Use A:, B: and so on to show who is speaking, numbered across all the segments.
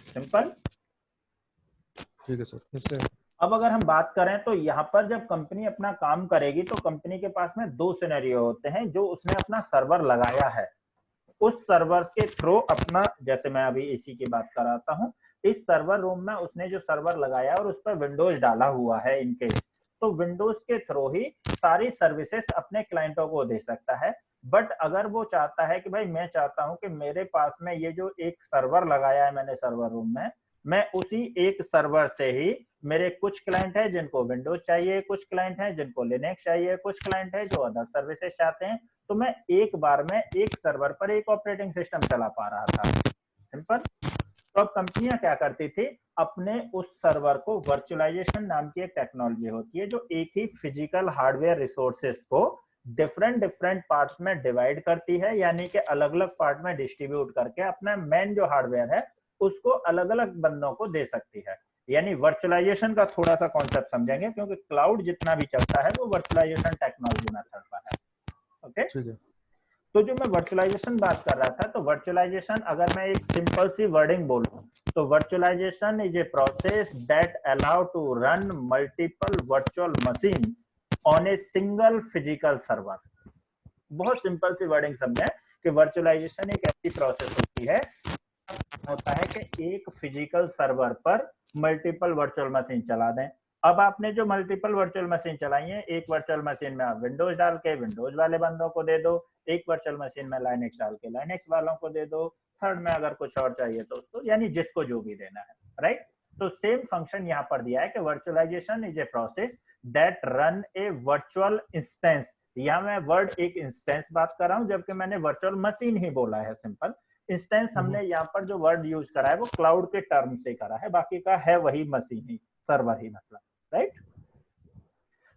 A: Simple.
B: ठीक है sir.
C: ठीक है।
A: अब अगर हम बात करें तो यहाँ पर जब कंपनी अपना काम करेगी तो कंपनी के पास में दो सिनेरियो होते हैं। जो उसने अपना सर्वर लगाया है, उस सर्वर के थ्रू अपना, जैसे मैं अभी इसी की बात कराता हूँ, इस सर्वर रूम में उसने जो सर्वर लगाया और उस पर विंडोज डाला हुआ है इनकेस, तो विंडोज के थ्रू ही सारी सर्विसेज अपने क्लाइंटों को दे सकता है। बट अगर वो चाहता है कि भाई मैं चाहता हूं कि मेरे पास में ये जो एक सर्वर लगाया है मैंने सर्वर रूम में, मैं उसी एक सर्वर से ही, मेरे कुछ क्लाइंट है जिनको विंडोज चाहिए, कुछ क्लाइंट है जिनको लिनक्स चाहिए, कुछ क्लाइंट है जो अदर सर्विसेज चाहते हैं, तो मैं एक बार में एक सर्वर पर एक ऑपरेटिंग सिस्टम चला पा रहा था। सिंपल। तो अब कंपनियां क्या करती थी, अपने उस सर्वर को, वर्चुअलाइजेशन नाम की एक टेक्नोलॉजी होती है जो एक ही फिजिकल हार्डवेयर रिसोर्सेस को डिफरेंट पार्ट्स में डिवाइड करती है, यानी कि अलग अलग पार्ट में डिस्ट्रीब्यूट करके अपना मेन जो हार्डवेयर है उसको अलग अलग बंदों को दे सकती है। यानी वर्चुअलाइजेशन का थोड़ा सा कॉन्सेप्ट समझेंगे, क्योंकि क्लाउड जितना भी चलता है वो वर्चुअलाइजेशन टेक्नोलॉजी मेथड पर है। ओके।
B: ठीक है।
A: तो जो मैं वर्चुअलाइजेशन बात कर रहा था, तो वर्चुअलाइजेशन अगर मैं एक सिंपल सी वर्डिंग बोलूं तो virtualization is a process that allow to run multiple virtual machines on a single physical server. बहुत सिंपल सी वर्डिंग समझें कि वर्चुअलाइजेशन एक ऐसी प्रोसेस होती है, होता है कि एक फिजिकल सर्वर पर मल्टीपल वर्चुअल मशीन चला दें। अब आपने जो मल्टीपल वर्चुअल मशीन चलाई है, एक वर्चुअल मशीन में आप विंडोज डाल के विंडोज वाले बंदों को दे दो, एक वर्चुअल मशीन में लाइनेक्स डाल के लाइनेक्स वालों को दे दो, थर्ड में अगर कुछ और चाहिए तो उसको, यानी जिसको जो भी देना है, राइट। तो सेम फंक्शन यहाँ पर दिया है कि virtualization is a process that run a virtual instance. यहाँ मैं वर्ड एक इंस्टेंस बात कर रहा हूँ, जबकि मैंने वर्चुअल मशीन ही बोला है। सिंपल। इंस्टेंस हमने यहाँ पर जो वर्ड यूज करा है वो क्लाउड के टर्म से करा है, बाकी का है वही मशीन ही, सर्वर ही मतलब, राइट।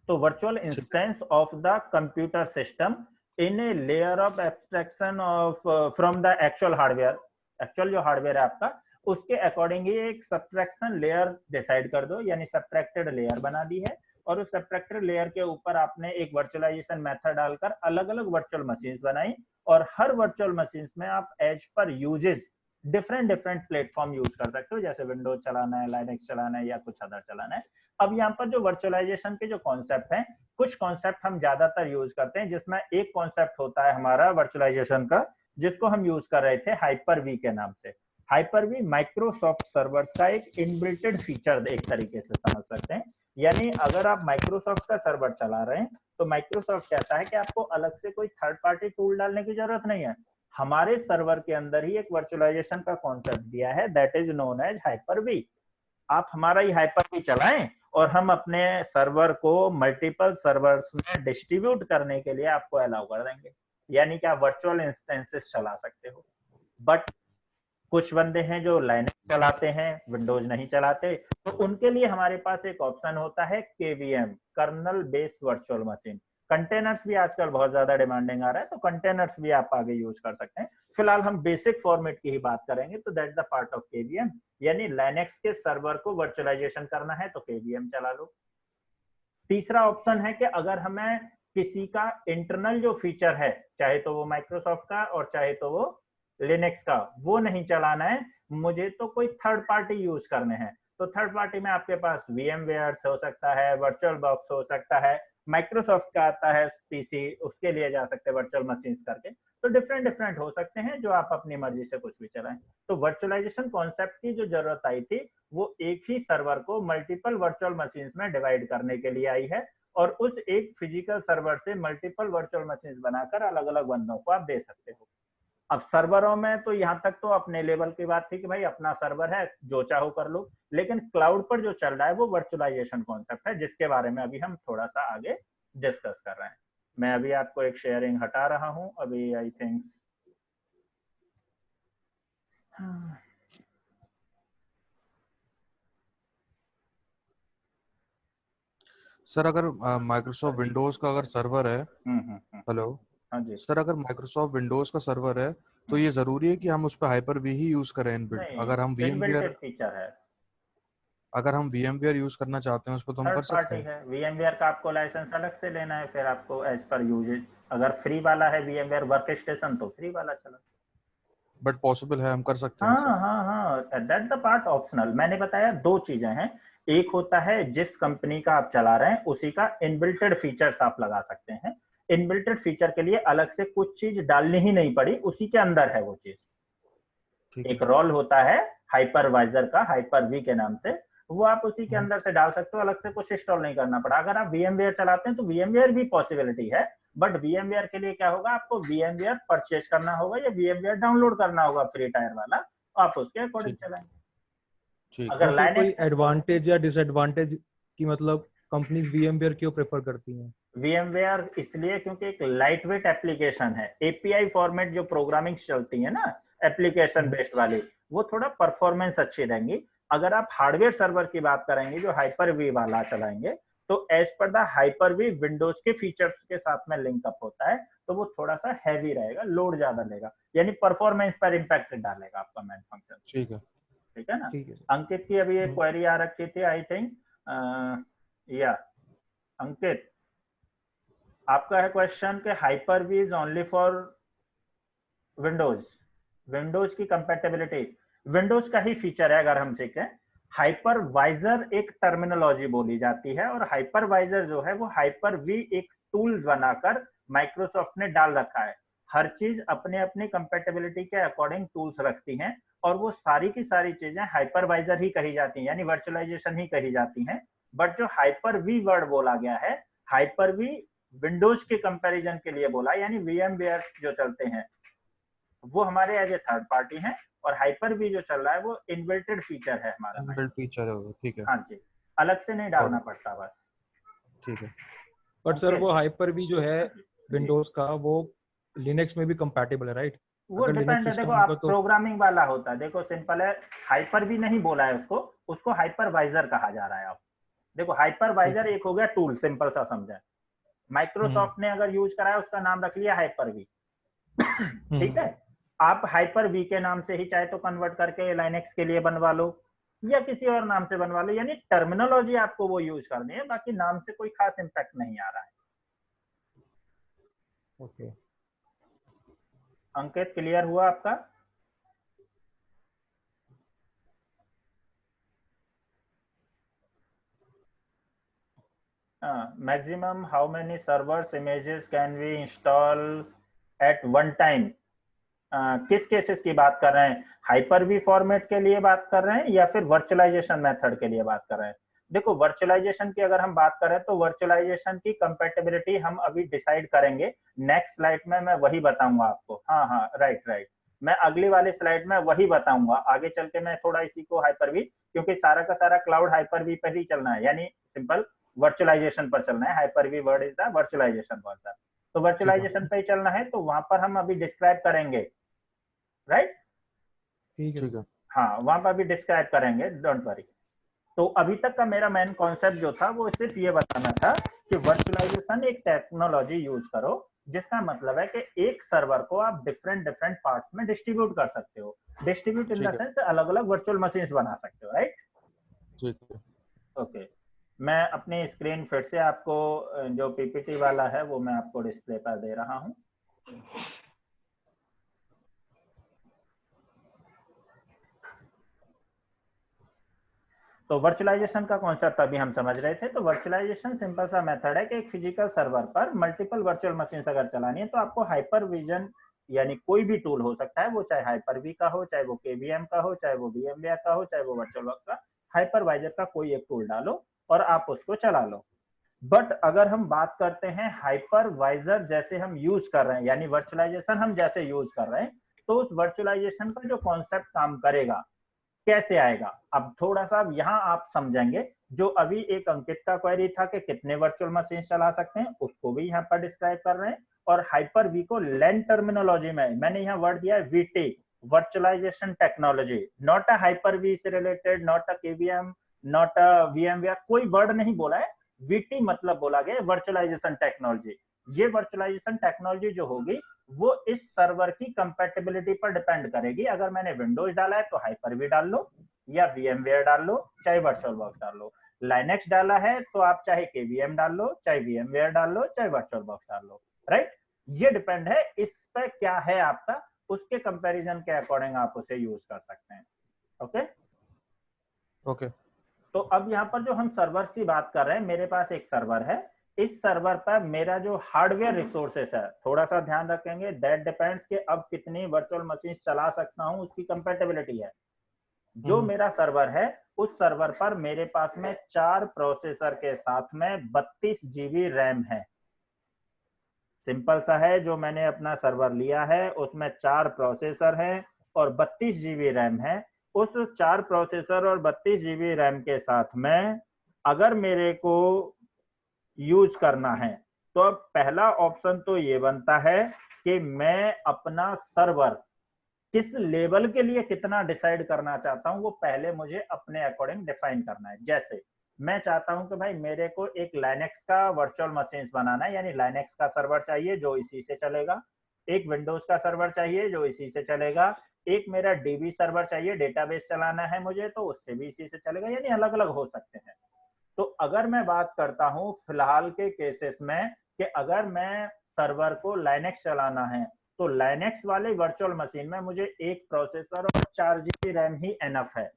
A: तो virtual instance of the computer system in a layer of abstraction of from the actual hardware. Actual जो हार्डवेयर है आपका, उसके अकॉर्डिंग ही एक सब्ट्रैक्शन लेयर डिसाइड कर दो, यानी सब्ट्रैक्टेड लेयर बना दी है, और उस सब्ट्रैक्टेड लेयर के ऊपर आपने एक वर्चुअलाइजेशन मेथड डालकर अलग अलग वर्चुअल मशीन्स बनाई, और हर वर्चुअल मशीन्स में आप as per uses different platform use कर सकते हो, जैसे विंडोज चलाना है, लाइनेक्स चलाना है, या कुछ अदर चलाना है। अब यहाँ पर जो वर्चुअलाइजेशन के जो कॉन्सेप्ट हैं, कुछ कॉन्सेप्ट हम ज्यादातर यूज करते हैं, जिसमें एक कॉन्सेप्ट होता है हमारा वर्चुअलाइजेशन का, जिसको हम यूज कर रहे थे हाइपर वी के नाम से। हाइपर वी माइक्रोसॉफ्ट सर्वर्स का एक इनबिल्टेड फीचर एक तरीके से समझ सकते हैं। यानी अगर आप माइक्रोसॉफ्ट का सर्वर चला रहे हैं तो माइक्रोसॉफ्ट कहता है कि आपको अलग से कोई थर्ड पार्टी टूल डालने की जरूरत नहीं है, हमारे सर्वर के अंदर ही एक वर्चुअलाइजेशन का कॉन्सेप्ट दिया है, that is known as Hyper V. आप हमारा ही हाइपर वी चलाएं और हम अपने सर्वर को मल्टीपल सर्वर्स में डिस्ट्रीब्यूट करने के लिए आपको अलाउ कर देंगे, यानी कि आप वर्चुअल इंस्टेंसेस चला सकते हो। बट कुछ बंदे हैं जो लाइनेक्स चलाते हैं, विंडोज नहीं चलाते, तो उनके लिए हमारे पास एक ऑप्शन होता है KVM, kernel based virtual machine. Containers भी आजकल बहुत ज्यादा डिमांडिंग आ रहा है, तो कंटेनर्स भी आप आगे यूज कर सकते हैं। फिलहाल हम बेसिक फॉर्मेट की ही बात करेंगे, तो that the part of KVM, यानी लाइनेक्स के सर्वर को वर्चुअलाइजेशन करना है तो केवीएम चला लो। तीसरा ऑप्शन है कि अगर हमें किसी का इंटरनल जो फीचर है, चाहे तो वो माइक्रोसॉफ्ट का और चाहे तो वो लिनक्स का, वो नहीं चलाना है, मुझे तो कोई थर्ड पार्टी यूज करने हैं, तो थर्ड पार्टी में आपके पास VMware हो सकता है, वर्चुअल बॉक्स हो सकता है, माइक्रोसॉफ्ट का आता है पीसी, उसके लिए जा सकते हैं वर्चुअल मशीन करके। तो डिफरेंट हो सकते हैं जो आप अपनी मर्जी से कुछ भी चलाएं। तो वर्चुअलाइजेशन कॉन्सेप्ट की जो जरूरत आई थी वो एक ही सर्वर को मल्टीपल वर्चुअल मशीन्स में डिवाइड करने के लिए आई है, और उस एक फिजिकल सर्वर से मल्टीपल वर्चुअल मशीन्स बनाकर अलग अलग बंदों को आप दे सकते हो। अब सर्वरों में तो यहाँ तक तो अपने लेवल की बात थी कि भाई अपना सर्वर है, जो चाहो कर लो, लेकिन क्लाउड पर जो चल रहा है वो वर्चुअलाइजेशन कॉन्सेप्ट है, जिसके बारे में अभी हम थोड़ा सा आगे डिस्कस कर रहे हैं। मैं अभी आपको एक शेयरिंग हटा रहा हूं अभी, आई थिंक।
B: सर अगर माइक्रोसॉफ्ट विंडोज का अगर सर्वर है, हेलो
A: हाँ जी
B: सर, अगर माइक्रोसॉफ्ट विंडोज का सर्वर है तो ये जरूरी है कि हम उस पर हाइपर वी ही यूज करें इनबिल्ट?
A: नहीं,
B: अगर हम
A: इनबिल्टेड फीचर है,
B: अगर हम VMware यूज करना चाहते हैं उस पर तो हम
A: थर्ड
B: कर सकते
A: पार्टी
B: हैं?
A: है। VMware का आपको लाइसेंस अलग से लेना है, फिर आपको एज पर यूजेज, अगर फ्री वाला है VMware वर्क स्टेशन तो फ्री वाला चला।
B: बट पॉसिबल है, हम कर सकते हैं
A: हाँ हाँ हाँ, दैट द पार्ट ऑप्शनल। मैंने बताया दो चीजें हैं, एक होता है जिस कंपनी का आप चला रहे हैं उसी का इनबिल्टेड फीचर्स आप लगा सकते हैं। इनबिल्टेड फीचर के लिए अलग से कुछ चीज डालनी ही नहीं पड़ी, उसी के अंदर है वो चीज। एक रोल होता है हाइपरवाइजर का, हाइपर वी के नाम से, वो आप उसी के अंदर से डाल सकते हो, अलग से कुछ इंस्टॉल नहीं करना पड़ा। अगर आप VMware चलाते हैं तो VMware भी पॉसिबिलिटी है, बट VMware के लिए क्या होगा, आपको VMware परचेज करना होगा या VMware डाउनलोड करना होगा फ्री टायर वाला, आप उसके अकॉर्डिंग चलाएंगे।
C: तो
A: अगर
C: फिर
A: लाइनेक्स
C: कोई एडवांटेज या डिसएडवांटेज की मतलब कंपनीज VMware क्यों प्रेफर करती हैं?
A: VMware इसलिए क्योंकि एक लाइट वेट एप्लीकेशन है, API फॉर्मेट जो प्रोग्रामिंग चलती है ना एप्लीकेशन बेस्ड वाली, वो थोड़ा परफॉर्मेंस अच्छी देंगी। अगर आप हार्डवेयर सर्वर की बात करेंगे जो हाइपर वी वाला चलाएंगे, तो as per the Hyper V Windows के फीचर्स के साथ में लिंकअप होता है, तो वो थोड़ा सा हैवी रहेगा, लोड ज्यादा लेगा, यानी परफॉर्मेंस पर इम्पैक्ट डालेगा आपका मेन फंक्शन। ठीक है ना। अंकित की अभी एक क्वेरी आ रखी थी, आई थिंक या अंकित आपका है क्वेश्चन कि Hyper V is only for Windows, Windows की कंपैटिबिलिटी, विंडोज का ही फीचर है अगर हम सीखें। हाइपरवाइजर एक टर्मिनोलॉजी बोली जाती है, और हाइपरवाइजर जो है वो हाइपर वी एक टूल बनाकर माइक्रोसॉफ्ट ने डाल रखा है। हर चीज अपने अपनी कंपैटिबिलिटी के अकॉर्डिंग टूल्स रखती हैं, और वो सारी की सारी चीजें हाइपरवाइजर ही कही जाती हैं, यानी वर्चुअलाइजेशन ही कही जाती हैं। बट जो हाइपर वी वर्ड बोला गया है, हाइपर वी विंडोज के कंपैरिजन के लिए बोला, यानी VMware जो चलते हैं वो हमारे एज ए थर्ड पार्टी हैं, और हाइपर वी जो चल रहा है वो इनबिल्टेड फीचर है हमारा।
B: इनबिल्ट फीचर है वो, ठीक है।
A: हाँ जी, अलग से नहीं डालना पड़ता बस।
B: ठीक है।
C: बट सर वो हाइपर वी जो है विंडोज का, वो लिनक्स में भी कंपैटिबल है, राइट?
A: वो डिपेंड है, देखो आप प्रोग्रामिंग वाला होता है, देखो सिंपल है, हाइपर भी नहीं बोला है उसको, उसको हाइपरवाइजर कहा जा रहा है। अब देखो हाइपरवाइजर एक हो गया टूल, सिंपल सा समझे, माइक्रोसॉफ्ट ने अगर यूज कराया उसका नाम रख लिया हाइपर वी। ठीक है, आप हाइपर वी के नाम से ही चाहे तो कन्वर्ट करके लाइनेक्स के लिए बनवा लो, या किसी और नाम से बनवा लो, यानी टर्मिनोलॉजी आपको वो यूज करनी है, बाकी नाम से कोई खास इंपैक्ट नहीं आ रहा है।
C: ओके
A: अंकित, क्लियर हुआ आपका? Maximum how many servers images can we install at one time? किस केसेस की बात कर रहे हैं, हाइपर वी फॉर्मेट के लिए बात कर रहे हैं या फिर वर्चुअलाइजेशन मेथड के लिए बात कर रहे हैं? देखो वर्चुअलाइजेशन की अगर हम बात करें तो वर्चुअलाइजेशन की कंपैटिबिलिटी हम अभी डिसाइड करेंगे, नेक्स्ट स्लाइड में मैं वही बताऊंगा आपको। हाँ हाँ राइट राइट, मैं अगली वाली स्लाइड में वही बताऊंगा, आगे चल के मैं थोड़ा इसी को हाइपर वी, क्योंकि सारा का सारा क्लाउड हाइपर वी पर ही चलना है, यानी सिंपल वर्चुअलाइजेशन पर चलना है। Hyper V word is the virtualization word, तो वर्चुअलाइजेशन पे ही चलना है, तो वहां पर हम अभी डिस्क्राइब करेंगे, राइट?
C: ठीक है।
A: हाँ वहां पर भी डिस्क्राइब करेंगे, डोंट वरी। तो अभी तक का मेरा मेन कॉन्सेप्ट जो था वो सिर्फ ये बताना था कि वर्चुअलाइजेशन एक टेक्नोलॉजी यूज करो जिसका मतलब है कि एक सर्वर को आप डिफरेंट डिफरेंट पार्ट्स में डिस्ट्रीब्यूट कर सकते हो, डिस्ट्रीब्यूट इन द सेंस अलग अलग वर्चुअल मशीन्स बना सकते हो, राइट?
B: ठीक है।
A: ओके, मैं अपनी स्क्रीन फिर से आपको जो पीपीटी वाला है वो मैं आपको डिस्प्ले पर दे रहा हूँ। तो वर्चुअलाइजेशन का कॉन्सेप्ट अभी हम समझ रहे थे। तो वर्चुअलाइजेशन सिंपल सा मेथड है कि एक फिजिकल सर्वर पर मल्टीपल वर्चुअल मशीन अगर चलानी है तो आपको हाइपर विजन यानी कोई भी टूल हो सकता है, वो चाहे हाइपर वी का हो, चाहे वो KVM का हो, चाहे वो VMware का हो, चाहे वो वर्चुअलबॉक्स का, हाइपरवाइजर का कोई एक टूल डालो और आप उसको चला लो। बट अगर हम बात करते हैं हाइपरवाइजर जैसे हम यूज कर रहे हैं, यानी वर्चुअलाइजेशन हम जैसे यूज कर रहे हैं, तो उस वर्चुअलाइजेशन का जो कॉन्सेप्ट काम करेगा कैसे आएगा, अब थोड़ा सा यहाँ आप समझेंगे। जो अभी एक अंकित का क्वेरी था कि कितने वर्चुअल मशीन चला सकते हैं, उसको भी यहाँ पर डिस्क्राइब कर रहे हैं। और हाइपर वी को लैन टर्मिनोलॉजी में मैंने यहाँ वर्ड दिया है VT, virtualization technology, not a hyper V से related, not a KVM, not a VMware, कोई वर्ड नहीं बोला है। VT मतलब बोला गया वर्चुअलाइजेशन टेक्नोलॉजी। ये वर्चुअलाइजेशन टेक्नोलॉजी जो होगी वो इस सर्वर की कंपैटिबिलिटी पर डिपेंड करेगी। अगर मैंने विंडोज डाला है तो हाइपर वी डाल लो, या VMware डाल लो, चाहे वर्चुअलबॉक्स डाल लो। लाइनेक्स डाला है तो आप चाहे KVM डाल लो, चाहे VMware डाल लो, चाहे वर्चुअलबॉक्स डाल लो, राइट? ये डिपेंड है इस पे क्या है आपका, उसके कंपैरिजन के अकॉर्डिंग आप उसे यूज कर सकते हैं। ओके
B: ओके
A: तो अब यहाँ पर जो हम सर्वर की बात कर रहे हैं, मेरे पास एक सर्वर है, इस सर्वर पर मेरा जो हार्डवेयर रिसोर्सेस है, थोड़ा सा ध्यान रखेंगे, दैट डिपेंड्स कि अब कितनी वर्चुअल मशीन चला सकता हूं उसकी कंपैटिबिलिटी है। जो मेरा सर्वर है उस सर्वर पर मेरे पास में 4 प्रोसेसर के साथ में 32 जीबी रैम है। सिंपल सा है, जो मैंने अपना सर्वर लिया है उसमें 4 प्रोसेसर है और 32 जीबी रैम है। उस 4 प्रोसेसर और 32 जीबी रैम के साथ में अगर मेरे को यूज करना है तो अब पहला ऑप्शन तो ये बनता है कि मैं अपना सर्वर किस लेवल के लिए कितना डिसाइड करना चाहता हूं, वो पहले मुझे अपने अकॉर्डिंग डिफाइन करना है। जैसे मैं चाहता हूं कि भाई मेरे को एक लाइनेक्स का वर्चुअल मशीन बनाना है, यानी लाइनेक्स का सर्वर चाहिए जो इसी से चलेगा, एक विंडोज का सर्वर चाहिए जो इसी से चलेगा, एक मेरा डीबी सर्वर चाहिए, डेटाबेस चलाना है मुझे तो उससे भी इसी से चलेगा, यानी अलग अलग हो सकते हैं। तो अगर मैं बात करता हूं फिलहाल के केसेस में कि अगर मैं सर्वर को लाइनेक्स चलाना है तो लाइनेक्स वाले वर्चुअल मशीन में मुझे एक प्रोसेसर और 4 जीबी रैम ही एनफ है।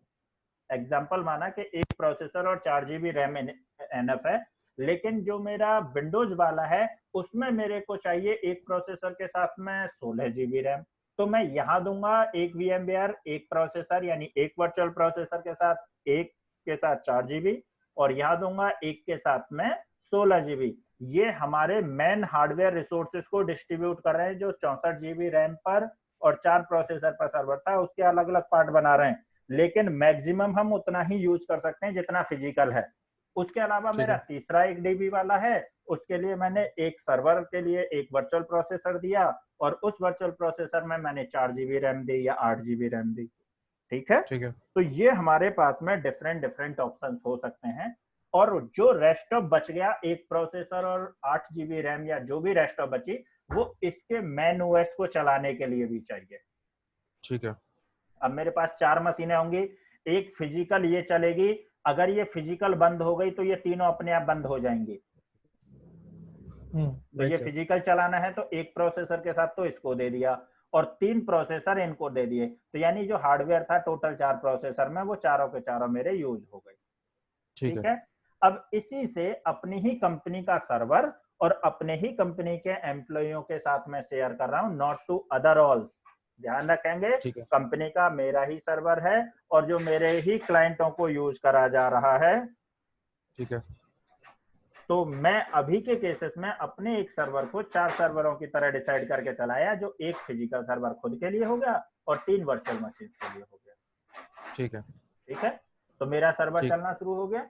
A: एग्जांपल माना कि एक प्रोसेसर और 4 जीबी रैम एनफ है, लेकिन जो मेरा विंडोज वाला है उसमें मेरे को चाहिए एक प्रोसेसर के साथ में 16 जीबी रैम। तो मैं यहाँ दूंगा एक VMware, एक प्रोसेसर यानी एक वर्चुअल प्रोसेसर के साथ, एक के साथ 4 जीबी, और यहाँ दूंगा एक के साथ में 16 जीबी। ये हमारे मेन हार्डवेयर रिसोर्सेज को डिस्ट्रीब्यूट कर रहे हैं, जो 64 जीबी रैम पर और 4 प्रोसेसर पर सर्वर था उसके अलग अलग पार्ट बना रहे हैं, लेकिन मैक्सिमम हम उतना ही यूज कर सकते हैं जितना फिजिकल है। उसके अलावा मेरा तीसरा एक डीबी वाला है, उसके लिए मैंने एक सर्वर के लिए एक वर्चुअल प्रोसेसर दिया और उस वर्चुअल प्रोसेसर में मैंने 4 जीबी रैम दी या 8 जीबी रैम दी। ठीक है, तो ये हमारे पास में डिफरेंट डिफरेंट ऑप्शंस हो सकते हैं। और जो रेस्ट ऑफ बच गया, एक प्रोसेसर और 8 जीबी रैम या जो भी रेस्ट ऑफ बची, वो इसके मेन ओएस को चलाने के लिए भी चाहिए।
B: ठीक है,
A: अब मेरे पास 4 मशीनें होंगी, एक फिजिकल ये चलेगी, अगर ये फिजिकल बंद हो गई तो ये तीनों अपने आप बंद हो जाएंगी। तो ये फिजिकल चलाना है तो एक प्रोसेसर के साथ तो इसको दे दिया और 3 प्रोसेसर इनको दे दिए, तो यानी जो हार्डवेयर था टोटल 4 प्रोसेसर में, वो चारों के चारों मेरे यूज हो गए। ठीक है, अब इसी से अपनी ही कंपनी का सर्वर और अपने ही कंपनी के एम्प्लॉइयों के साथ में शेयर कर रहा हूं, नॉट टू अदर ऑल। ध्यान रखेंगे, कंपनी का मेरा ही सर्वर है और जो मेरे ही क्लाइंटों को यूज करा जा रहा है।
B: ठीक है,
A: तो मैं अभी के केसेस में अपने एक सर्वर को 4 सर्वरों की तरह डिसाइड करके चलाया, जो एक फिजिकल सर्वर खुद के लिए हो गया और 3 वर्चुअल मशीन के लिए हो गया। ठीक है, तो मेरा सर्वर चलना शुरू हो गया।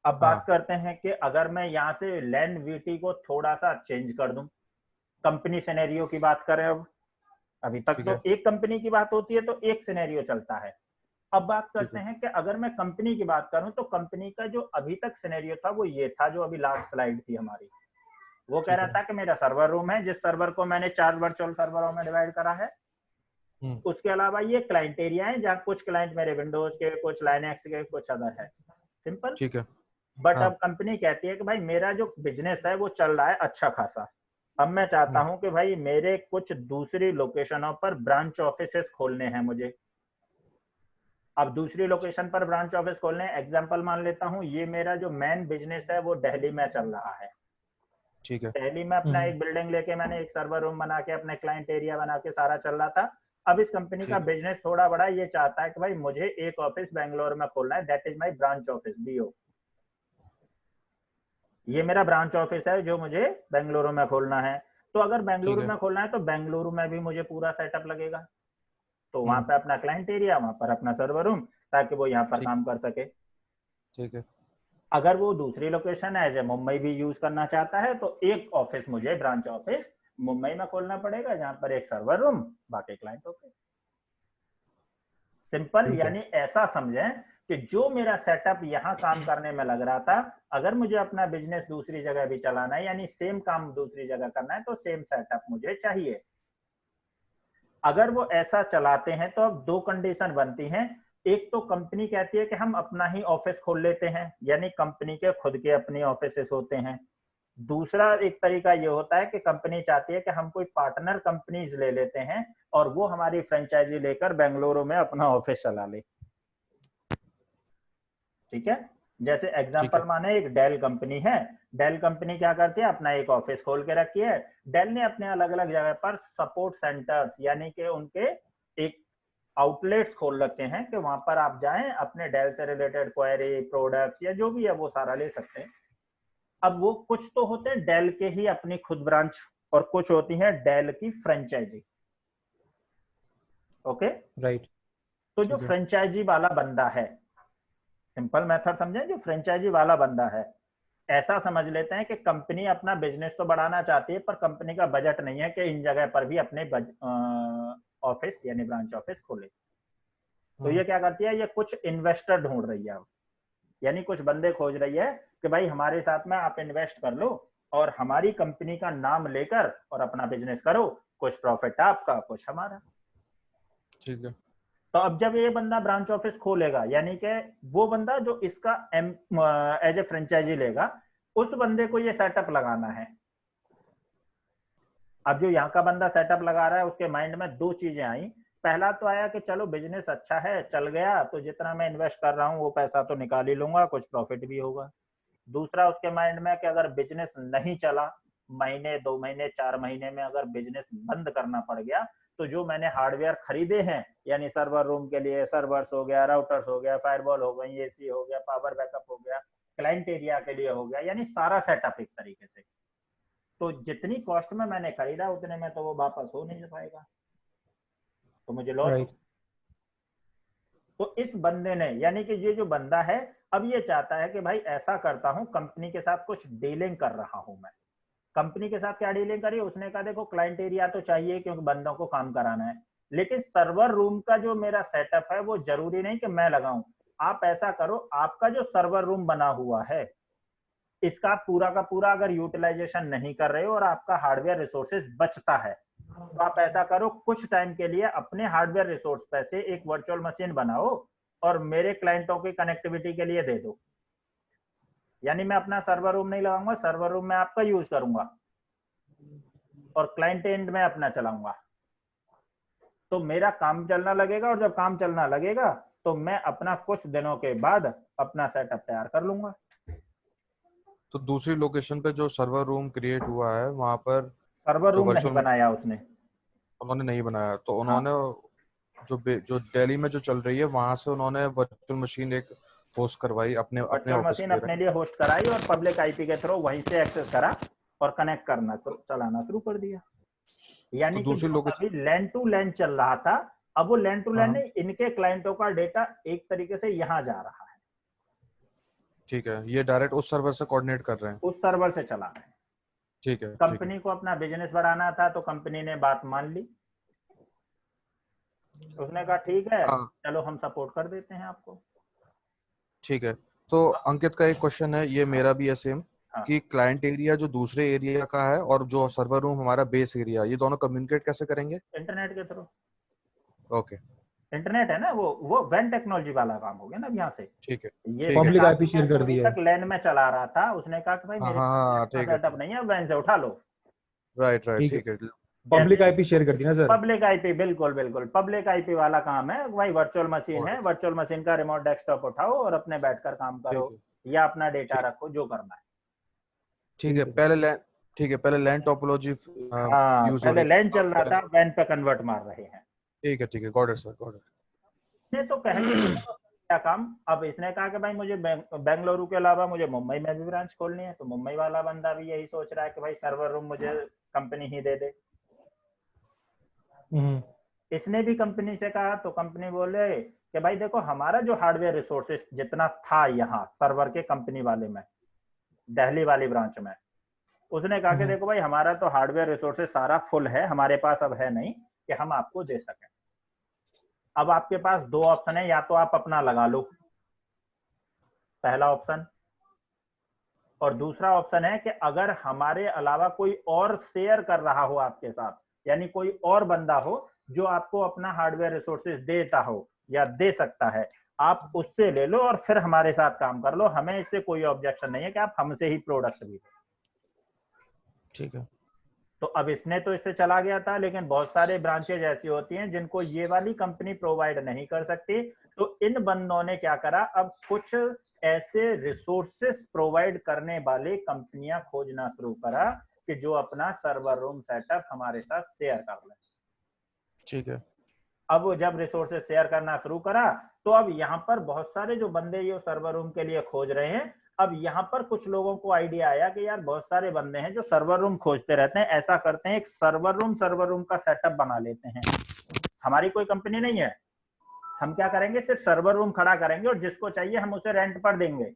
A: अब बात करते हैं कि अगर मैं यहाँ से लैन वीटी को थोड़ा सा चेंज कर दूं, कंपनी सिनेरियो की बात करें, अब अभी तक तो एक कंपनी की बात होती है तो एक सिनेरियो चलता है। अब बात करते हैं कि अगर मैं कंपनी की बात करूं तो कंपनी का जो अभी तक सिनेरियो था वो ये था, जो अभी लास्ट स्लाइड थी हमारी, वो कह रहा था कि मेरा सर्वर रूम है, जिस सर्वर को मैंने 4 वर्चुअल सर्वरों में डिवाइड करा है। उसके अलावा ये क्लाइंट एरिया है, जहाँ कुछ क्लाइंट मेरे विंडोज के, कुछ लाइनेक्स के, कुछ अदर है। सिंपल।
B: ठीक है।
A: बट अब कंपनी कहती है कि भाई मेरा जो बिजनेस है वो चल रहा है अच्छा खासा, अब मैं चाहता हूं कि भाई मेरे कुछ दूसरी लोकेशनों पर ब्रांच ऑफिसेस खोलने हैं मुझे। अब दूसरी लोकेशन पर ब्रांच ऑफिस खोलने, एग्जांपल मान लेता हूं, ये मेरा जो मेन बिजनेस है वो दिल्ली में चल रहा है।
B: ठीक है,
A: दिल्ली में अपना एक बिल्डिंग लेके मैंने एक सर्वर रूम बना के अपने क्लाइंट एरिया बना के सारा चल रहा था। अब इस कंपनी का बिजनेस थोड़ा बड़ा, ये चाहता है कि भाई मुझे एक ऑफिस बेंगलोर में खोलना है, that is my branch office, BO। ये मेरा ब्रांच ऑफिस है जो मुझे बेंगलुरु में खोलना है। तो अगर बेंगलुरु में खोलना है तो बेंगलुरु में भी मुझे पूरा सेटअप लगेगा, तो वहां पे अपना क्लाइंट एरिया, वहां पर अपना सर्वर रूम, ताकि वो यहाँ पर काम कर सके।
B: ठीक है।
A: अगर वो दूसरी लोकेशन है जैसे मुंबई भी यूज करना चाहता है तो एक ऑफिस मुझे, ब्रांच ऑफिस मुंबई में खोलना पड़ेगा, जहां पर एक सर्वर रूम, बाकी क्लाइंट ऑफिस। सिंपल, यानी ऐसा समझें कि जो मेरा सेटअप यहाँ काम करने में लग रहा था, अगर मुझे अपना बिजनेस दूसरी जगह भी चलाना है, यानी सेम काम दूसरी जगह करना है, तो सेम सेटअप मुझे चाहिए। अगर वो ऐसा चलाते हैं तो अब 2 कंडीशन बनती हैं। एक तो कंपनी कहती है कि हम अपना ही ऑफिस खोल लेते हैं, यानी कंपनी के खुद के अपने ऑफिसेस होते हैं, दूसरा एक तरीका ये होता है कि कंपनी चाहती है कि हम कोई पार्टनर कंपनीज ले लेते हैं और वो हमारी फ्रेंचाइजी लेकर बेंगलुरु में अपना ऑफिस चला ले। ठीक है, जैसे एग्जांपल माने एक डेल कंपनी है, डेल कंपनी क्या करती है, अपना एक ऑफिस खोल के रखी है। डेल ने अपने अलग अलग जगह पर सपोर्ट सेंटर्स यानी कि उनके एक आउटलेट्स खोल रखे हैं कि वहां पर आप जाएं, अपने डेल से रिलेटेड क्वेरी, प्रोडक्ट्स या जो भी है वो सारा ले सकते हैं। अब वो कुछ तो होते हैं डेल के ही अपनी खुद ब्रांच और कुछ होती है डेल की फ्रेंचाइजी। Okay
C: right.
A: तो जो फ्रेंचाइजी वाला बंदा है, सिंपल मेथड समझें, जो फ्रेंचाइजी वाला बंदा है, ऐसा समझ लेते हैं कि कंपनी अपना बिजनेस तो बढ़ाना चाहती है पर कंपनी का बजट नहीं है कि इन जगह पर भी अपने ऑफिस यानी ब्रांच ऑफिस खोले। तो ये क्या करती है, ये कुछ इन्वेस्टर ढूंढ रही है, यानी कुछ बंदे खोज रही है कि भाई हमारे साथ में आप इन्वेस्ट कर लो और हमारी कंपनी का नाम लेकर और अपना बिजनेस करो, कुछ प्रॉफिट आपका कुछ हमारा।
B: ठीक है।
A: तो अब जब ये बंदा ब्रांच ऑफिस खोलेगा, यानी कि वो बंदा जो इसका एज ए फ्रेंचाइजी लेगा, उस बंदे को ये सेटअप लगाना है। अब जो यहाँ का बंदा सेटअप लगा रहा है उसके माइंड में दो चीजें आई। पहला तो आया कि चलो बिजनेस अच्छा है, चल गया तो जितना मैं इन्वेस्ट कर रहा हूँ वो पैसा तो निकाल ही लूंगा, कुछ प्रॉफिट भी होगा। दूसरा उसके माइंड में कि अगर बिजनेस नहीं चला, महीने 2 महीने 4 महीने में अगर बिजनेस बंद करना पड़ गया, तो जो मैंने हार्डवेयर खरीदे हैं, यानी सर्वर रूम के लिए सर्वर्स हो गया, राउटर्स हो गया, फायरवॉल हो गई, एसी हो गया, पावर बैकअप हो गया, क्लाइंट एरिया के लिए हो गया, यानी सारा सेटअप एक तरीके से, तो जितनी कॉस्ट में मैंने खरीदा उतने में तो वो वापस हो नहीं पाएगा, तो मुझे लॉस।
C: राइट।
A: तो इस बंदे ने, यानी कि ये जो बंदा है, अब ये चाहता है कि भाई ऐसा करता हूं, कंपनी के साथ कुछ डीलिंग कर रहा हूं मैं। कंपनी के साथ क्या डीलिंग करी, उसने कहा देखो क्लाइंट एरिया तो चाहिए क्योंकि बंदों को काम कराना है, लेकिन सर्वर रूम का जो मेरा सेटअप है वो जरूरी नहीं कि मैं लगाऊं। आप ऐसा करो, आपका जो सर्वर रूम बना हुआ है इसका पूरा का पूरा अगर यूटिलाइजेशन नहीं कर रहे हो और आपका हार्डवेयर रिसोर्सेज बचता है, तो आप ऐसा करो, कुछ टाइम के लिए अपने हार्डवेयर रिसोर्स पे से एक वर्चुअल मशीन बनाओ और मेरे क्लाइंटों की कनेक्टिविटी के लिए दे दो। यानी मैं अपना सर्वर रूम नहीं लगाऊंगा, सर्वर रूम में आपका यूज करूंगा और क्लाइंट एंड में अपना चलाऊंगा, तो मेरा काम चलना लगेगा और जब काम चलना लगेगा तो मैं अपना कुछ दिनों के बाद अपना सेटअप तैयार कर लूंगा।
B: तो दूसरी लोकेशन पे जो सर्वर रूम क्रिएट हुआ है वहां पर
A: सर्वर
B: जो
A: रूम नहीं बनाया उसने,
B: उन्होंने नहीं बनाया, तो उन्होंने जो दिल्ली में जो चल रही है वहां से उन्होंने वर्चुअल मशीन एक होस्ट करवाई अपने
A: वर्चुअल
B: ऑफिस
A: मशीन
B: के।
A: अपने लिए होस्ट कराई और पब्लिक आईपी के थ्रू वहीं से एक्सेस करा और कनेक्ट करना चलाना शुरू कर दिया। यानी
B: तो
A: कि
B: दूसरी
A: जो
B: लोकेशन,
A: अभी लैंड टू लैंड चल रहा था, अब वो लैंड टू लैंड नहीं, इनके क्लाइंटों का डेटा एक तरीके से यहाँ जा रहा है।
B: ठीक है, ये डायरेक्ट उस सर्वर से कोऑर्डिनेट कर रहे हैं।
A: उस सर्वर से चला रहे हैं।
B: ठीक है।
A: कंपनी को अपना बिजनेस बढ़ाना था तो कंपनी ने बात मान ली, उसने कहा ठीक है चलो हम सपोर्ट कर देते हैं आपको।
B: ठीक है, तो अंकित का एक क्वेश्चन है, ये मेरा भी है सेम, कि क्लाइंट एरिया जो दूसरे एरिया का है और जो सर्वर रूम हमारा बेस एरिया, ये दोनों कम्युनिकेट कैसे करेंगे?
A: इंटरनेट के थ्रू।
B: ओके,
A: इंटरनेट है ना, वो वैन टेक्नोलॉजी वाला काम हो गया ना यहाँ से।
B: ठीक है,
A: ये
C: पब्लिक आईपी शेयर कर दी है।
A: तक लैन में चला रहा था, उसने कहा कि भाई मेरे
B: ठीक है,
A: सेटअप नहीं है, वैन से उठा लो।
B: राइट, ठीक है,
C: पब्लिक आईपी शेयर कर दी ना सर।
A: पब्लिक आईपी, बिल्कुल बिल्कुल पब्लिक आईपी वाला काम है भाई। वर्चुअल मशीन है, वर्चुअल मशीन का रिमोट डेस्कटॉप उठाओ और अपने बैठकर काम करो या अपना डेटा रखो, जो करना है।
B: ठीक है, पहले लैन टोपोलॉजी
A: हाँ,
B: यूज हो
A: पहले
B: रही
A: लैन चल रहा था, वैन पे कन्वर्ट मार रहे हैं।
B: ठीक है, got it sir, got it.
A: ने तो कह क्या काम, अब इसने कहा कि भाई मुझे बेंगलुरु के अलावा मुझे मुंबई में भी ब्रांच खोलनी है, तो मुंबई वाला बंदा भी यही सोच रहा है कि भाई सर्वर रूम मुझे कंपनी ही दे दे। इसने भी कंपनी से कहा तो कंपनी बोले कि भाई देखो हमारा जो हार्डवेयर रिसोर्सेस जितना था यहाँ सर्वर के कंपनी वाले में, दिल्ली वाली ब्रांच में, उसने कहा कि देखो भाई हमारा तो हार्डवेयर रिसोर्सेस सारा फुल है, हमारे पास अब है नहीं कि हम आपको दे सकें। अब आपके पास दो ऑप्शन है, या तो आप अपना लगा लो, पहला ऑप्शन, और दूसरा ऑप्शन है कि अगर हमारे अलावा कोई और शेयर कर रहा हो आपके साथ, यानी कोई और बंदा हो जो आपको अपना हार्डवेयर रिसोर्सेज देता हो या दे सकता है, आप उससे ले लो और फिर हमारे साथ काम कर लो, हमें इससे कोई ऑब्जेक्शन नहीं है कि आप हमसे ही प्रोडक्ट भी दो।
B: ठीक है।
A: तो अब इसने तो इससे चला गया था, लेकिन बहुत सारे ब्रांचेज ऐसी होती हैं जिनको ये वाली कंपनी प्रोवाइड नहीं कर सकती, तो इन बंदों ने क्या करा, अब कुछ ऐसे रिसोर्सेस प्रोवाइड करने वाले कंपनियां खोजना शुरू करा कि जो अपना सर्वर रूम सेटअप हमारे साथ शेयर कर ले।
B: ठीक है।
A: अब वो जब रिसोर्सेस शेयर करना शुरू करा, तो अब यहाँ पर बहुत सारे जो बंदे ये सर्वर रूम के लिए खोज रहे हैं, अब यहाँ पर कुछ लोगों को आइडिया आया कि यार बहुत सारे बंदे हैं जो सर्वर रूम खोजते रहते हैं, ऐसा करते हैं एक सर्वर रूम का सेटअप बना लेते हैं। हमारी कोई कंपनी नहीं है, हम क्या करेंगे, सिर्फ सर्वर रूम खड़ा करेंगे और जिसको चाहिए हम उसे रेंट पर देंगे।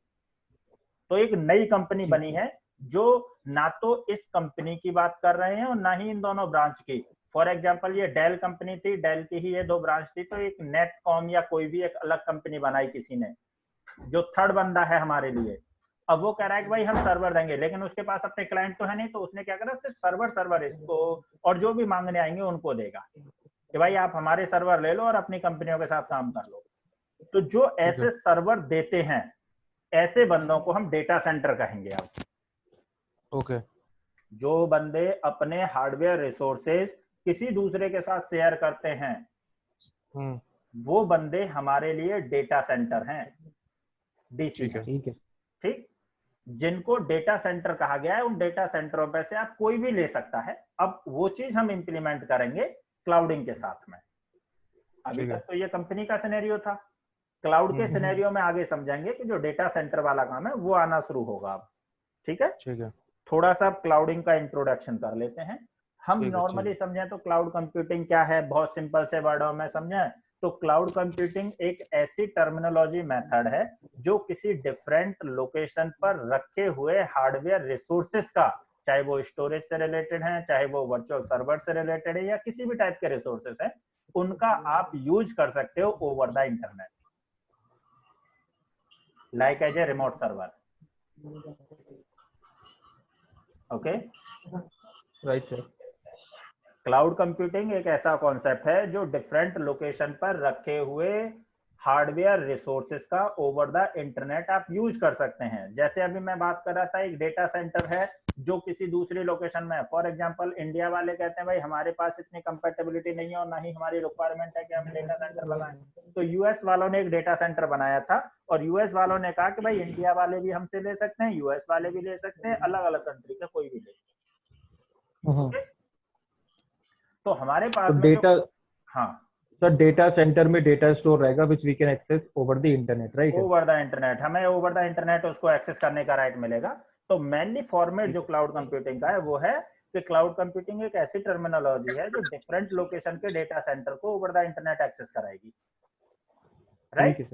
A: तो एक नई कंपनी बनी है जो ना तो इस कंपनी की बात कर रहे हैं और ना ही इन दोनों ब्रांच की। फॉर एग्जाम्पल ये डेल कंपनी थी, डेल की ही ये दो ब्रांच थी, तो एक नेटकॉम या कोई भी एक अलग कंपनी बनाई किसी ने, जो थर्ड बंदा है हमारे लिए। अब वो कह रहा है कि भाई हम सर्वर देंगे, लेकिन उसके पास अपने क्लाइंट तो है नहीं, तो उसने क्या करा, सिर्फ सर्वर इसको और जो भी मांगने आएंगे उनको देगा कि भाई आप हमारे सर्वर ले लो और अपनी कंपनियों के साथ काम कर लो। तो जो ऐसे सर्वर देते हैं, ऐसे बंदों को हम डेटा सेंटर कहेंगे। अब
B: ओके।
A: जो बंदे अपने हार्डवेयर रिसोर्सेज किसी दूसरे के साथ शेयर करते हैं, वो बंदे हमारे लिए डेटा सेंटर हैं, डीसी।
C: ठीक है।
A: ठीक, जिनको डेटा सेंटर कहा गया है, उन डेटा सेंटरों पर से आप कोई भी ले सकता है। अब वो चीज हम इंप्लीमेंट करेंगे क्लाउडिंग के साथ में। अभी तक तो ये कंपनी का सिनेरियो था, क्लाउड के सिनेरियो में आगे समझेंगे कि जो डेटा सेंटर वाला काम है वो आना शुरू होगा अब। ठीक है,
B: ठीक है।
A: थोड़ा सा क्लाउडिंग का इंट्रोडक्शन कर लेते हैं। हम नॉर्मली समझें तो क्लाउड कंप्यूटिंग क्या है, बहुत सिंपल से वर्डों में समझें तो क्लाउड कंप्यूटिंग एक ऐसी टर्मिनोलॉजी मेथड है जो किसी डिफरेंट लोकेशन पर रखे हुए हार्डवेयर रिसोर्सेस का, चाहे वो स्टोरेज से रिलेटेड है, चाहे वो वर्चुअल सर्वर से रिलेटेड है, या किसी भी टाइप के रिसोर्सेस है, उनका आप यूज कर सकते हो over the internet, like as a remote server. Okay,
C: right sir.
A: Cloud computing एक ऐसा कॉन्सेप्ट है जो डिफरेंट लोकेशन पर रखे हुए हार्डवेयर रिसोर्सेज का ओवर द इंटरनेट आप यूज कर सकते हैं। जैसे अभी मैं बात कर रहा था, एक डेटा सेंटर है जो किसी दूसरी लोकेशन में है। फॉर एग्जांपल इंडिया वाले कहते हैं भाई हमारे पास इतनी कंपैटिबिलिटी नहीं है और ना ही हमारी रिक्वायरमेंट है कि हम डेटा सेंटर लगाएं, तो यूएस वालों ने एक डेटा सेंटर बनाया था और यूएस वालों ने कहा कि भाई इंडिया वाले भी हमसे ले सकते हैं, यूएस वाले भी ले सकते हैं, अलग अलग कंट्री का कोई भी ले। तो हमारे पास में
C: डेटा,
A: हाँ
C: सर डेटा सेंटर में डेटा स्टोर रहेगा which we can access over the internet, right?
A: Over the internet, हमें ओवर द इंटरनेट उसको एक्सेस करने का राइट मिलेगा। तो मेनली फॉर्मेट जो क्लाउड कंप्यूटिंग का है वो है कि क्लाउड कंप्यूटिंग एक ऐसी टर्मिनोलॉजी है जो डिफरेंट लोकेशन के डेटा सेंटर को ओवर द इंटरनेट एक्सेस कराएगी, राइट?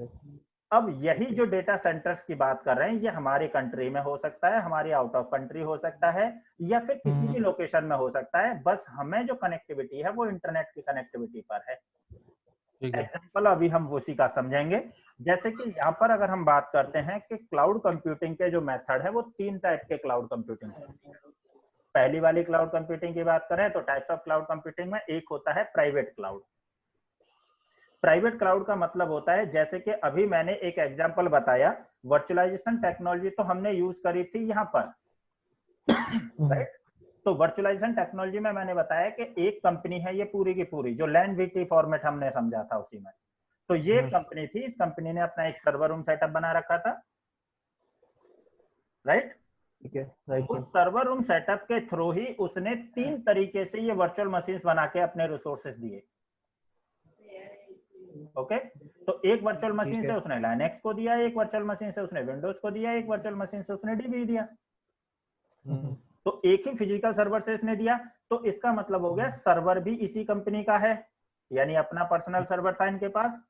A: अब यही जो डेटा सेंटर्स की बात कर रहे हैं, ये हमारी कंट्री में हो सकता है, हमारी आउट ऑफ कंट्री हो सकता है, या फिर किसी भी लोकेशन में हो सकता है। बस हमें जो कनेक्टिविटी है वो इंटरनेट की कनेक्टिविटी पर है। एग्जाम्पल अभी हम उसी का समझेंगे। जैसे कि यहाँ पर अगर हम बात करते हैं कि क्लाउड कंप्यूटिंग के जो मेथड है वो 3 टाइप के क्लाउड कंप्यूटिंग है। पहली वाली क्लाउड कंप्यूटिंग की बात करें तो टाइप्स ऑफ क्लाउड कंप्यूटिंग में एक होता है प्राइवेट क्लाउड। प्राइवेट क्लाउड का मतलब होता है, जैसे कि अभी मैंने एक एग्जांपल बताया, वर्चुअलाइजेशन टेक्नोलॉजी तो हमने यूज करी थी यहाँ पर, राइट? तो वर्चुअलाइजेशन टेक्नोलॉजी में मैंने बताया कि एक कंपनी है ये पूरी की पूरी, जो LAN/VT फॉर्मेट हमने समझा था उसी में। तो ये कंपनी थी, इस कंपनी ने अपना एक सर्वर रूम सेटअप बना रखा था, राइट?
C: ठीक है, राइट।
A: उस सर्वर रूम सेटअप के थ्रू ही उसने 3 तरीके से ये वर्चुअल मशीन्स बना के अपने रिसोर्सेज दिए। ओके, तो एक वर्चुअल मशीन से उसने लाइनक्स को दिया, एक वर्चुअल मशीन से उसने विंडोज को दिया, एक वर्चुअल मशीन से उसने डीबी दिया। तो एक ही फिजिकल सर्वर से इसने दिया, तो इसका मतलब हो गया सर्वर भी इसी कंपनी का है, यानी अपना पर्सनल सर्वर था इनके पास।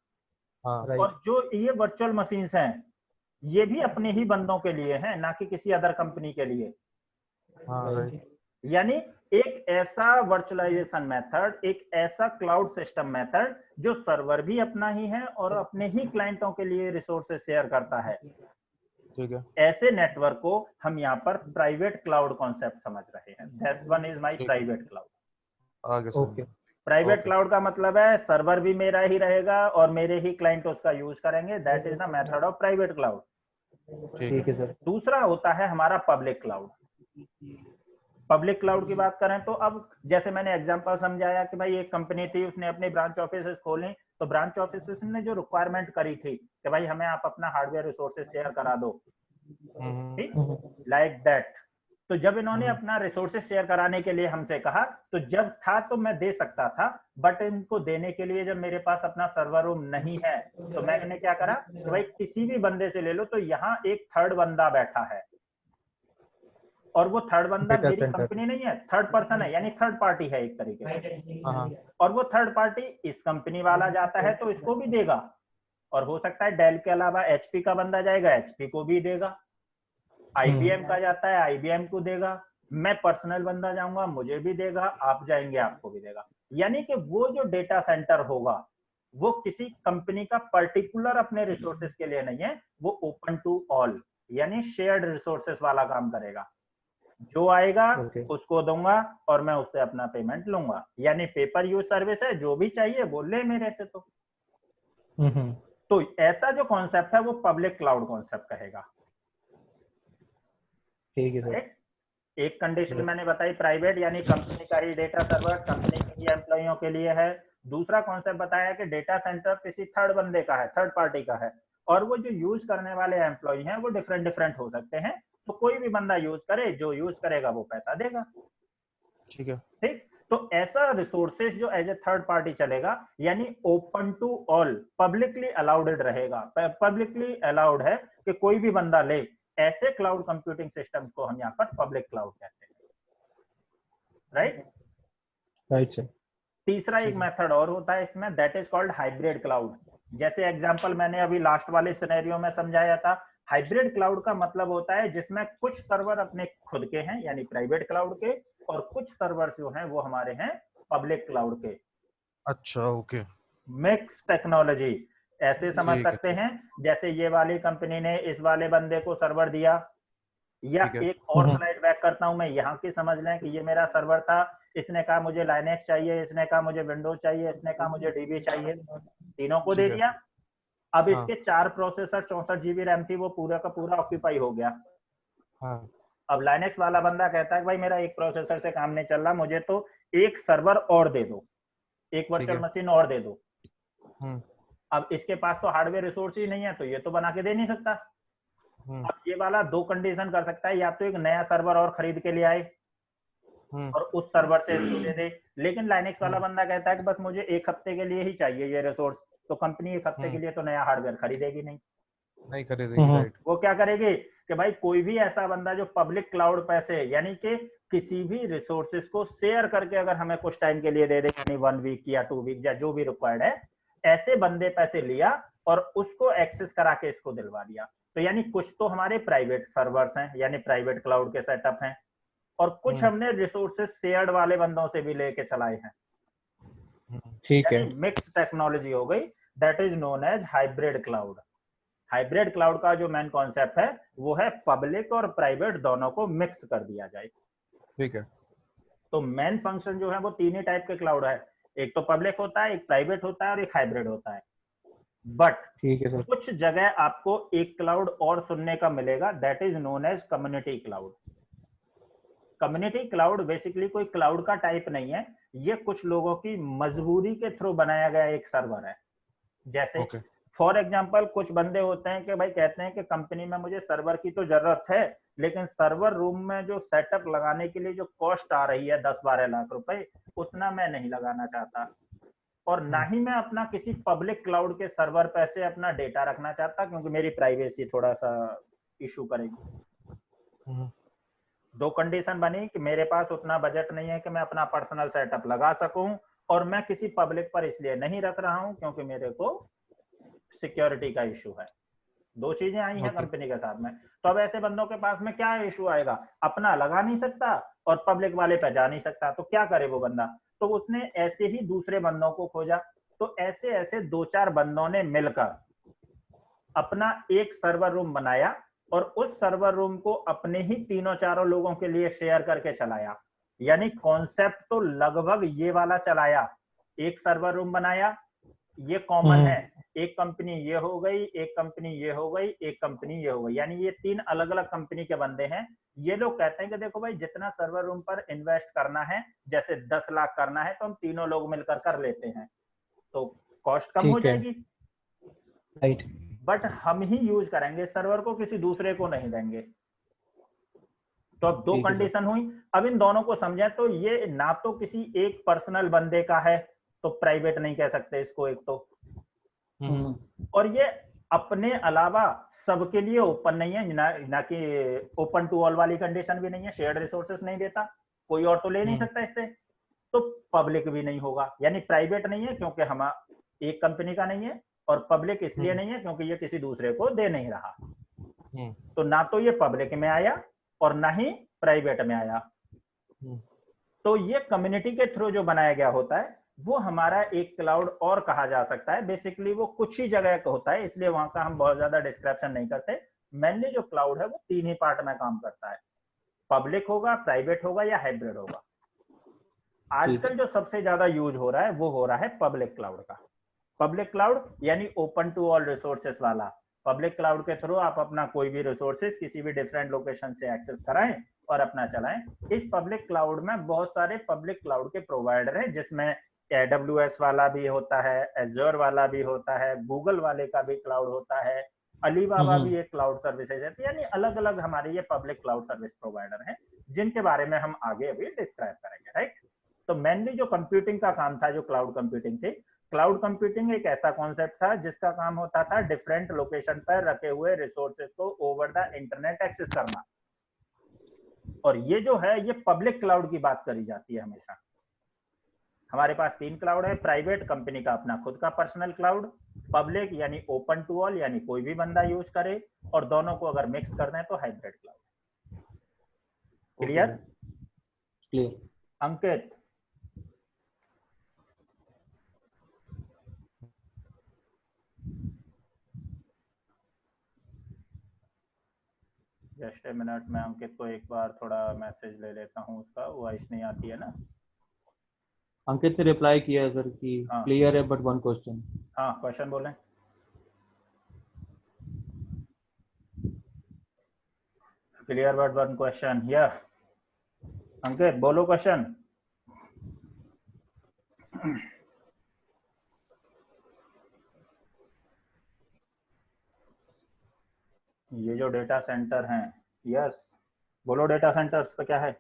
A: और जो ये वर्चुअल मशीन्स हैं ये भी अपने ही बंदों के लिए हैं, ना कि किसी अदर कंपनी के लिए। यानी एक ऐसा वर्चुअलाइजेशन मेथड, एक ऐसा क्लाउड सिस्टम मेथड जो सर्वर भी अपना ही है और अपने ही क्लाइंटों के लिए रिसोर्सेज शेयर करता है। ठीक है, ऐसे नेटवर्क को हम यहाँ पर प्राइवेट क्लाउड कॉन्सेप्ट समझ रहे हैं। That one is my private cloud.
B: Okay,
A: private cloud का मतलब है सर्वर भी मेरा ही रहेगा और मेरे ही क्लाइंट उसका यूज करेंगे। That is the method of private cloud.
C: ठीक है सर।
A: दूसरा होता है हमारा पब्लिक क्लाउड। पब्लिक क्लाउड की बात करें तो अब जैसे मैंने एग्जांपल समझाया कि भाई एक कंपनी थी, उसने अपने ब्रांच ऑफिसेस खोले, तो ब्रांच ऑफिसेस ने जो रिक्वायरमेंट करी थी कि भाई हमें आप अपना हार्डवेयर रिसोर्सेज शेयर करा दो, ठीक, लाइक दैट। तो जब इन्होंने अपना रिसोर्सेज शेयर कराने के लिए हमसे कहा, तो जब था तो मैं दे सकता था, बट इनको देने के लिए जब मेरे पास अपना सर्वर रूम नहीं है, तो मैंने क्या करा कि भाई किसी भी बंदे से ले लो, तो यहाँ एक थर्ड बंदा बैठा है, और वो थर्ड बंदा मेरी कंपनी नहीं है, थर्ड पर्सन है, यानी थर्ड पार्टी है एक तरीके से। और वो थर्ड पार्टी इस कंपनी वाला जाता है तो इसको भी देगा, और हो सकता है डेल के अलावा एचपी का बंदा जाएगा, एचपी को भी देगा, आईबीएम का जाता है आईबीएम को देगा, मैं पर्सनल बंदा जाऊंगा मुझे भी देगा, आप जाएंगे आपको भी देगा। यानी कि वो जो डेटा सेंटर होगा वो किसी कंपनी का पर्टिकुलर अपने रिसोर्सेज के लिए नहीं है, वो ओपन टू ऑल यानी शेयर्ड रिसोर्सेज वाला काम करेगा। जो आएगा उसको दूंगा और मैं उससे अपना पेमेंट लूंगा, यानी पेपर यूज सर्विस है, जो भी चाहिए वो ले मेरे से। तो ऐसा जो कॉन्सेप्ट है वो पब्लिक क्लाउड कॉन्सेप्ट कहेगा।
C: ठीक है सर।
A: एक कंडीशन मैंने बताई प्राइवेट, यानी कंपनी का ही डेटा सर्वर कंपनी के ही एम्प्लॉइयों के लिए है। दूसरा कॉन्सेप्ट बताया कि डेटा सेंटर किसी थर्ड बंदे का है, थर्ड पार्टी का है, और वो जो यूज करने वाले एम्प्लॉय हैं वो डिफरेंट डिफरेंट हो सकते हैं, तो कोई भी बंदा यूज करे, जो यूज करेगा वो पैसा देगा।
B: ठीक है,
A: ठीक। तो ऐसा रिसोर्सेज जो एज ए थर्ड पार्टी चलेगा, यानी open to all, publicly allowed रहेगा, पब्लिकली अलाउड है कि कोई भी बंदा ले। ऐसे क्लाउड कंप्यूटिंग सिस्टम को हम यहाँ पर पब्लिक क्लाउड कहते हैं। Right
C: right sir.
A: तीसरा एक मेथड और होता है इसमें, that is called hybrid cloud. जैसे एग्जांपल मैंने अभी लास्ट वाले सिनेरियो में समझाया था, हाइब्रिड क्लाउड का मतलब होता है जिसमें कुछ सर्वर अपने खुद के हैं यानी प्राइवेट क्लाउड के, और कुछ सर्वर जो हैं वो हमारे हैं पब्लिक क्लाउड के।
B: अच्छा, ओके।
A: मिक्स टेक्नोलॉजी ऐसे समझ सकते हैं, जैसे ये वाली कंपनी ने इस वाले बंदे को सर्वर दिया, या एक और स्लाइड बैक करता हूं मैं, यहाँ की समझ लें कि ये मेरा सर्वर था, इसने कहा मुझे लाइनेक्स चाहिए, इसने कहा मुझे विंडोज चाहिए, इसने कहा मुझे डीबी चाहिए, तीनों को दे दिया। अब इसके 4 प्रोसेसर 64 जीबी रैम थी, वो पूरा का पूरा ऑक्यूपाई हो गया। अब लाइनेक्स वाला बंदा कहता है कि भाई मेरा एक प्रोसेसर से काम नहीं चल रहा, मुझे तो एक सर्वर और दे दो, एक वर्चुअल मशीन और दे दो। अब इसके पास तो हार्डवेयर रिसोर्स ही नहीं है, तो ये तो बना के दे नहीं सकता। अब ये वाला 2 कंडीशन कर सकता है, या तो एक नया सर्वर और खरीद के ले आए और उस सर्वर से इसको दे दे, लेकिन लाइनेक्स वाला बंदा कहता है कि बस मुझे 1 हफ्ते के लिए ही चाहिए ये रिसोर्स, तो कंपनी 1 हफ्ते के लिए तो नया हार्डवेयर खरीदेगी नहीं
B: खरीदेगी। राइट।
A: वो क्या करेगी कि भाई कोई भी ऐसा बंदा जो पब्लिक क्लाउड पैसे यानी कि किसी भी रिसोर्सेज को शेयर करके अगर हमें कुछ टाइम के लिए दे दे, यानी 1 वीक या 2 वीक या जो भी रिक्वायर्ड है, ऐसे बंदे पैसे लिया और उसको एक्सेस करा के इसको दिलवा दिया। तो यानी कुछ तो हमारे प्राइवेट सर्वर्स हैं यानी प्राइवेट क्लाउड के सेटअप हैं, और कुछ हमने रिसोर्सेज शेयर्ड वाले बंदों से भी लेके चलाए हैं।
C: ठीक है,
A: मिक्स टेक्नोलॉजी हो गई, that is known as hybrid cloud. Hybrid cloud का जो मेन कॉन्सेप्ट है वो है पब्लिक और प्राइवेट दोनों को मिक्स कर दिया जाए।
B: ठीक है।
A: तो मेन फंक्शन जो है वो 3 ही टाइप के क्लाउड है, एक तो पब्लिक होता है, एक प्राइवेट होता है और एक हाइब्रिड होता है। बट कुछ जगह आपको एक क्लाउड और सुनने का मिलेगा, that is known as community cloud. Community cloud basically कोई क्लाउड का टाइप नहीं है, ये कुछ लोगों की मजबूरी के थ्रू बनाया गया एक सर्वर है। जैसे फॉर एग्जांपल कुछ बंदे होते हैं कि भाई कहते हैं कि कंपनी में मुझे सर्वर की तो जरूरत है, लेकिन सर्वर रूम में जो सेटअप लगाने के लिए जो कॉस्ट आ रही है 10-12 लाख रुपए, उतना मैं नहीं लगाना चाहता, और ना ही मैं अपना किसी पब्लिक क्लाउड के सर्वर पे से अपना डेटा रखना चाहता, क्योंकि मेरी प्राइवेसी थोड़ा सा इशू करेगी। 2 कंडीशन बनी कि मेरे पास उतना बजट नहीं है कि मैं अपना पर्सनल सेटअप लगा सकूं, और मैं किसी पब्लिक पर इसलिए नहीं रख रहा हूं क्योंकि मेरे को सिक्योरिटी का इशू है। 2 चीजें आई हैं कंपनी के साथ में। तो अब ऐसे बंदों के पास में क्या इशू आएगा, अपना लगा नहीं सकता और पब्लिक वाले पे जा नहीं सकता, तो क्या करे वो बंदा, तो उसने ऐसे ही दूसरे बंदों को खोजा। तो ऐसे ऐसे 2-4 बंदों ने मिलकर अपना एक सर्वर रूम बनाया और उस सर्वर रूम को अपने ही 3-4 लोगों के लिए शेयर करके चलाया। यानी कॉन्सेप्ट तो लगभग ये वाला चलाया, एक सर्वर रूम बनाया, ये कॉमन है, एक कंपनी ये हो गई, एक कंपनी ये हो गई, एक कंपनी ये हो गई, यानी ये 3 अलग अलग कंपनी के बंदे हैं। ये लोग कहते हैं कि देखो भाई जितना सर्वर रूम पर इन्वेस्ट करना है, जैसे 10 लाख करना है तो हम तीनों लोग मिलकर कर लेते हैं, तो कॉस्ट कम हो जाएगी,
D: राइट।
A: बट हम ही यूज करेंगे सर्वर को, किसी दूसरे को नहीं देंगे। तो अब दो कंडीशन हुई। अब इन दोनों को समझें तो ये ना तो किसी एक पर्सनल बंदे का है, तो प्राइवेट नहीं कह सकते इसको एक तो, और ये अपने अलावा सबके लिए ओपन नहीं है, ना कि ओपन टू ऑल वाली कंडीशन भी नहीं है, शेयर्ड रिसोर्सेस नहीं देता, कोई और तो ले नहीं सकता इससे, तो पब्लिक भी नहीं होगा, यानी प्राइवेट नहीं है क्योंकि हम एक कंपनी का नहीं है, और पब्लिक इसलिए नहीं है क्योंकि ये किसी दूसरे को दे नहीं रहा। तो ना तो ये पब्लिक में आया और ना ही प्राइवेट में आया। तो ये कम्युनिटी के थ्रू जो बनाया गया होता है वो हमारा एक क्लाउड और कहा जा सकता है। बेसिकली वो कुछ ही जगह का होता है, इसलिए वहां का हम बहुत ज्यादा डिस्क्रिप्शन नहीं करते। मेनली जो क्लाउड है वो 3 ही पार्ट में काम करता है, पब्लिक होगा, प्राइवेट होगा या हाइब्रिड होगा। आजकल जो सबसे ज्यादा यूज हो रहा है वो हो रहा है पब्लिक क्लाउड का। पब्लिक क्लाउड यानी ओपन टू ऑल रिसोर्सेस वाला। पब्लिक क्लाउड के थ्रू आप अपना कोई भी रिसोर्सेस किसी भी डिफरेंट लोकेशन से एक्सेस कराएं और अपना चलाएं। इस पब्लिक क्लाउड में बहुत सारे पब्लिक क्लाउड के प्रोवाइडर हैं, जिसमें AWS वाला भी होता है, एज़्योर वाला भी होता है, गूगल वाले का भी क्लाउड होता है, अलीबाबा भी एक क्लाउड सर्विसेज है। यानी अलग अलग हमारे ये पब्लिक क्लाउड सर्विस प्रोवाइडर हैं, जिनके बारे में हम आगे अभी डिस्क्राइब करेंगे, राइट। तो मेनली जो कंप्यूटिंग का काम था, जो क्लाउड कंप्यूटिंग थी, क्लाउड कंप्यूटिंग एक ऐसा कॉन्सेप्ट था जिसका काम होता था डिफरेंट लोकेशन पर रखे हुए रिसोर्सेज को ओवर द इंटरनेट एक्सेस करना। और ये जो है ये पब्लिक क्लाउड की बात करी जाती है हमेशा। हमारे पास 3 क्लाउड है, प्राइवेट कंपनी का अपना खुद का पर्सनल क्लाउड, पब्लिक यानी ओपन टू ऑल यानी कोई भी बंदा यूज करे, और दोनों को अगर मिक्स कर दें तो hybrid cloud. Clear?
D: Clear.
A: Ankit, just a minute में अंकित को एक बार थोड़ा मैसेज ले लेता हूँ, उसका वॉइस नहीं आती है ना।
D: अंकित ने रिप्लाई किया है सर कि क्लियर है बट वन क्वेश्चन।
A: हाँ, क्वेश्चन बोलें। क्लियर बट वन क्वेश्चन, या अंकित बोलो क्वेश्चन। ये जो डेटा सेंटर हैं, यस बोलो डेटा सेंटर्स पे क्या है?